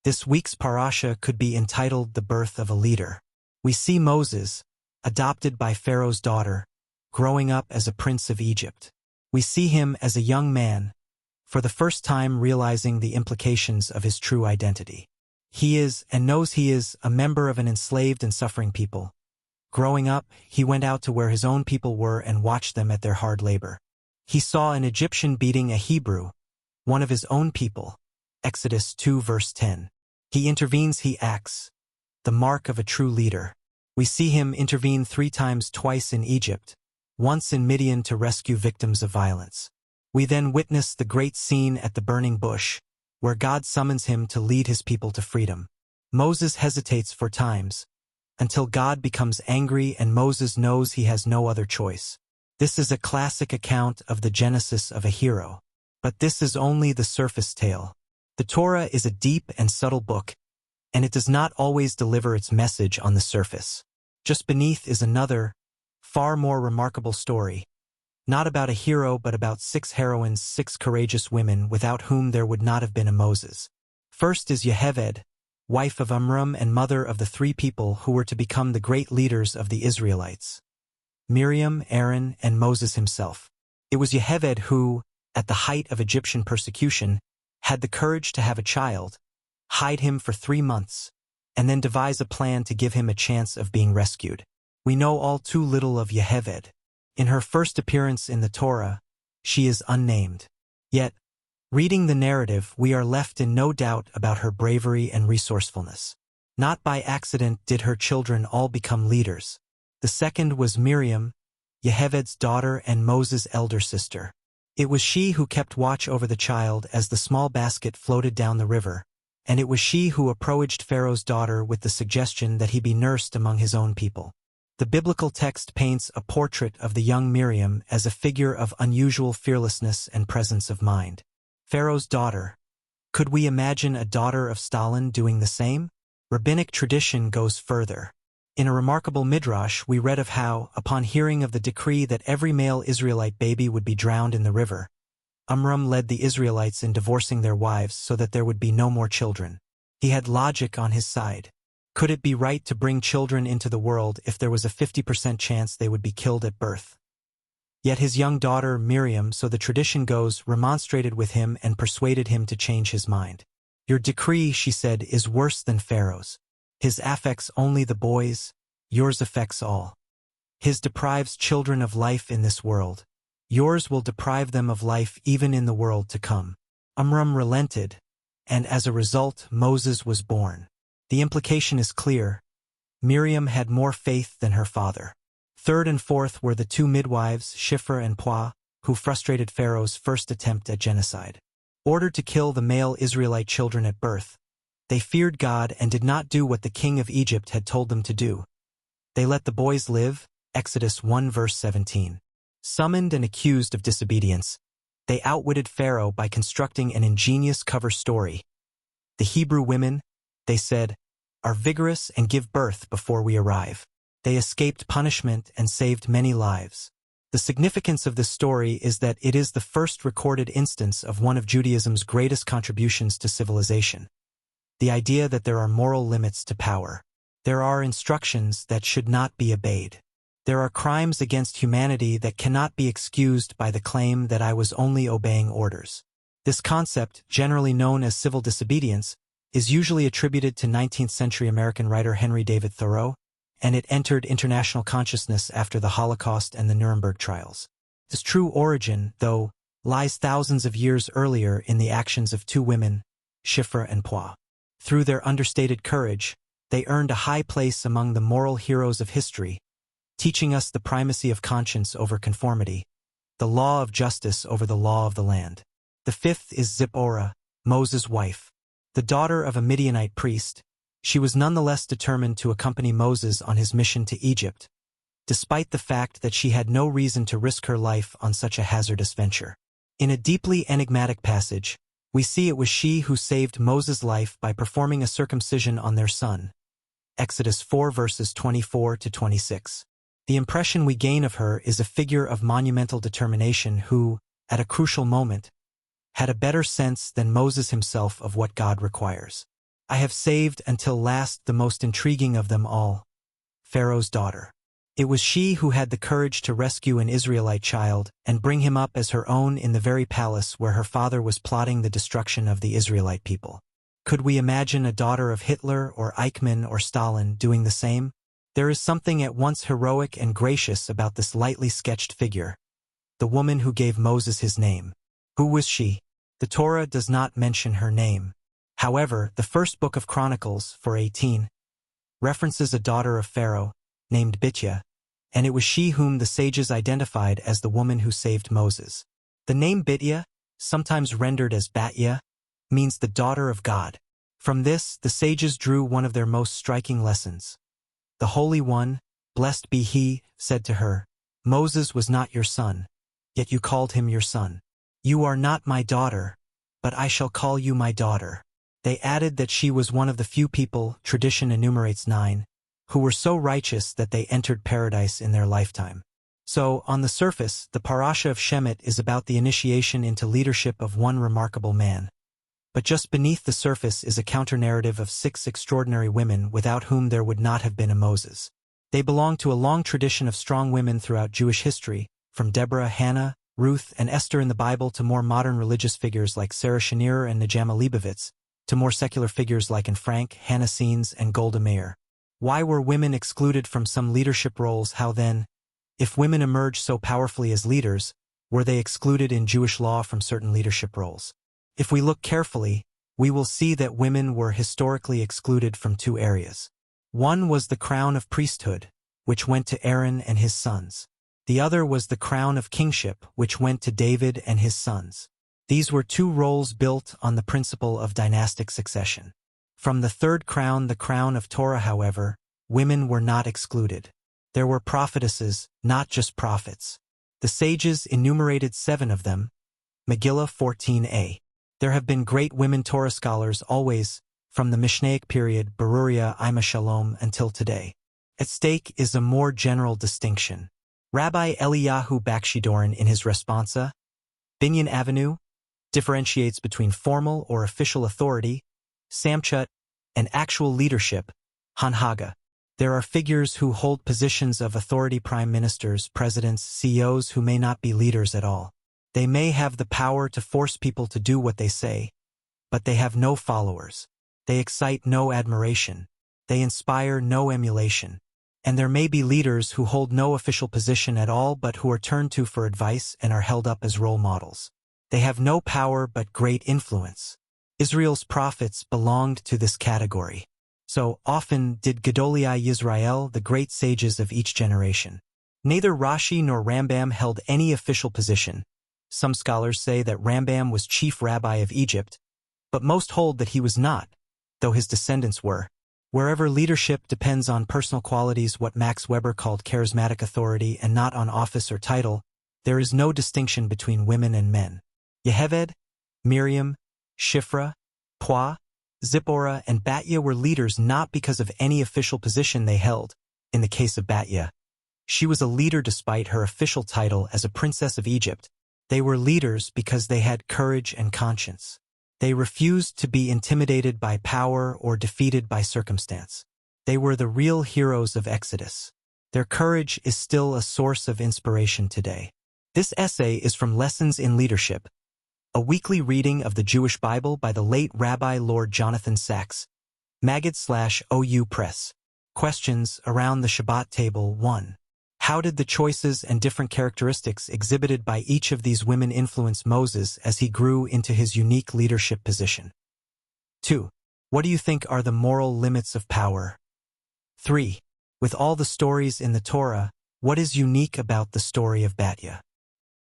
This week's parasha could be entitled The Birth of a Leader. We see Moses, adopted by Pharaoh's daughter, growing up as a prince of Egypt. We see him as a young man, for the first time realizing the implications of his true identity. He is, and knows he is, a member of an enslaved and suffering people. Growing up, he went out to where his own people were and watched them at their hard labor. He saw an Egyptian beating a Hebrew, one of his own people. Exodus 2 verse 10. He intervenes, he acts, the mark of a true leader. We see him intervene 3 times, twice in Egypt, once in Midian to rescue victims of violence. We then witness the great scene at the burning bush, where God summons him to lead his people to freedom. Moses hesitates for times, until God becomes angry and Moses knows he has no other choice. This is a classic account of the genesis of a hero. But this is only the surface tale. The Torah is a deep and subtle book, and it does not always deliver its message on the surface. Just beneath is another, far more remarkable story. Not about a hero but about 6 heroines, 6 courageous women without whom there would not have been a Moses. First is Yocheved, wife of Miriam and mother of the 3 people who were to become the great leaders of the Israelites. Miriam, Aaron, and Moses himself. It was Yocheved who, at the height of Egyptian persecution, had the courage to have a child, hide him for 3 months, and then devise a plan to give him a chance of being rescued. We know all too little of Yocheved. In her first appearance in the Torah, she is unnamed. Yet, reading the narrative, we are left in no doubt about her bravery and resourcefulness. Not by accident did her children all become leaders. The second was Miriam, Yocheved's daughter and Moses' elder sister. It was she who kept watch over the child as the small basket floated down the river, and it was she who approached Pharaoh's daughter with the suggestion that he be nursed among his own people. The biblical text paints a portrait of the young Miriam as a figure of unusual fearlessness and presence of mind. Pharaoh's daughter. Could we imagine a daughter of Stalin doing the same? Rabbinic tradition goes further. In a remarkable midrash, we read of how, upon hearing of the decree that every male Israelite baby would be drowned in the river, Amram led the Israelites in divorcing their wives so that there would be no more children. He had logic on his side. Could it be right to bring children into the world if there was a 50% chance they would be killed at birth? Yet his young daughter, Miriam, so the tradition goes, remonstrated with him and persuaded him to change his mind. Your decree, she said, is worse than Pharaoh's. His affects only the boys, yours affects all. His deprives children of life in this world. Yours will deprive them of life even in the world to come. Amram relented, and as a result, Moses was born. The implication is clear. Miriam had more faith than her father. Third and fourth were the 2 midwives, Shifra and Puah, who frustrated Pharaoh's first attempt at genocide. Ordered to kill the male Israelite children at birth, they feared God and did not do what the king of Egypt had told them to do. They let the boys live, Exodus 1 verse 17. Summoned and accused of disobedience, they outwitted Pharaoh by constructing an ingenious cover story. The Hebrew women, they said, are vigorous and give birth before we arrive. They escaped punishment and saved many lives. The significance of this story is that it is the first recorded instance of one of Judaism's greatest contributions to civilization. The idea that there are moral limits to power. There are instructions that should not be obeyed. There are crimes against humanity that cannot be excused by the claim that I was only obeying orders. This concept, generally known as civil disobedience, is usually attributed to 19th-century American writer Henry David Thoreau, and it entered international consciousness after the Holocaust and the Nuremberg trials. Its true origin, though, lies thousands of years earlier in the actions of 2 women, Shifra and Puah. Through their understated courage, they earned a high place among the moral heroes of history, teaching us the primacy of conscience over conformity, the law of justice over the law of the land. The 5th is Zipporah, Moses' wife. The daughter of a Midianite priest, she was nonetheless determined to accompany Moses on his mission to Egypt, despite the fact that she had no reason to risk her life on such a hazardous venture. In a deeply enigmatic passage, we see it was she who saved Moses' life by performing a circumcision on their son. Exodus 4 verses 24 to 26. The impression we gain of her is a figure of monumental determination who, at a crucial moment, had a better sense than Moses himself of what God requires. I have saved until last the most intriguing of them all, Pharaoh's daughter. It was she who had the courage to rescue an Israelite child and bring him up as her own in the very palace where her father was plotting the destruction of the Israelite people. Could we imagine a daughter of Hitler or Eichmann or Stalin doing the same? There is something at once heroic and gracious about this lightly sketched figure, the woman who gave Moses his name. Who was she? The Torah does not mention her name. However, the first book of Chronicles, 4:18, references a daughter of Pharaoh, named Batya, and it was she whom the sages identified as the woman who saved Moses. The name Batya, sometimes rendered as Batya, means the daughter of God. From this, the sages drew one of their most striking lessons. The Holy One, blessed be He, said to her, Moses was not your son, yet you called him your son. You are not my daughter, but I shall call you my daughter. They added that she was one of the few people, tradition enumerates 9, who were so righteous that they entered paradise in their lifetime. So, on the surface, the Parasha of Shemot is about the initiation into leadership of one remarkable man. But just beneath the surface is a counter-narrative of 6 extraordinary women without whom there would not have been a Moses. They belong to a long tradition of strong women throughout Jewish history, from Deborah, Hannah, Ruth, and Esther in the Bible to more modern religious figures like Sarah Schenirer and Najama Leibovitz, to more secular figures like Anne Frank, Hannah Senes, and Golda Meir. Why were women excluded from some leadership roles? How then, if women emerged so powerfully as leaders, were they excluded in Jewish law from certain leadership roles? If we look carefully, we will see that women were historically excluded from 2 areas. One was the crown of priesthood, which went to Aaron and his sons. The other was the crown of kingship, which went to David and his sons. These were 2 roles built on the principle of dynastic succession. From the third crown, the crown of Torah, however, women were not excluded. There were prophetesses, not just prophets. The sages enumerated 7 of them, Megillah 14a. There have been great women Torah scholars always, from the Mishnaic period, Beruria Ima Shalom, until today. At stake is a more general distinction. Rabbi Eliyahu Bakshidoran in his Responsa, Binyan Avenue, differentiates between formal or official authority, samchut, and actual leadership, hanhaga. There are figures who hold positions of authority, prime ministers, presidents, CEOs who may not be leaders at all. They may have the power to force people to do what they say, but they have no followers. They excite no admiration. They inspire no emulation. And there may be leaders who hold no official position at all but who are turned to for advice and are held up as role models. They have no power but great influence. Israel's prophets belonged to this category. So often did Gedolei Yisrael, the great sages of each generation. Neither Rashi nor Rambam held any official position. Some scholars say that Rambam was chief rabbi of Egypt, but most hold that he was not, though his descendants were. Wherever leadership depends on personal qualities, what Max Weber called charismatic authority, and not on office or title, there is no distinction between women and men. Yocheved, Miriam, Shifra, Puah, Zipporah, and Batya were leaders not because of any official position they held. In the case of Batya, she was a leader despite her official title as a princess of Egypt. They were leaders because they had courage and conscience. They refused to be intimidated by power or defeated by circumstance. They were the real heroes of Exodus. Their courage is still a source of inspiration today. This essay is from Lessons in Leadership, a weekly reading of the Jewish Bible by the late Rabbi Lord Jonathan Sacks, Maggid/OU Press. Questions around the Shabbat table. 1. How did the choices and different characteristics exhibited by each of these women influence Moses as he grew into his unique leadership position? 2. What do you think are the moral limits of power? 3. With all the stories in the Torah, what is unique about the story of Batya?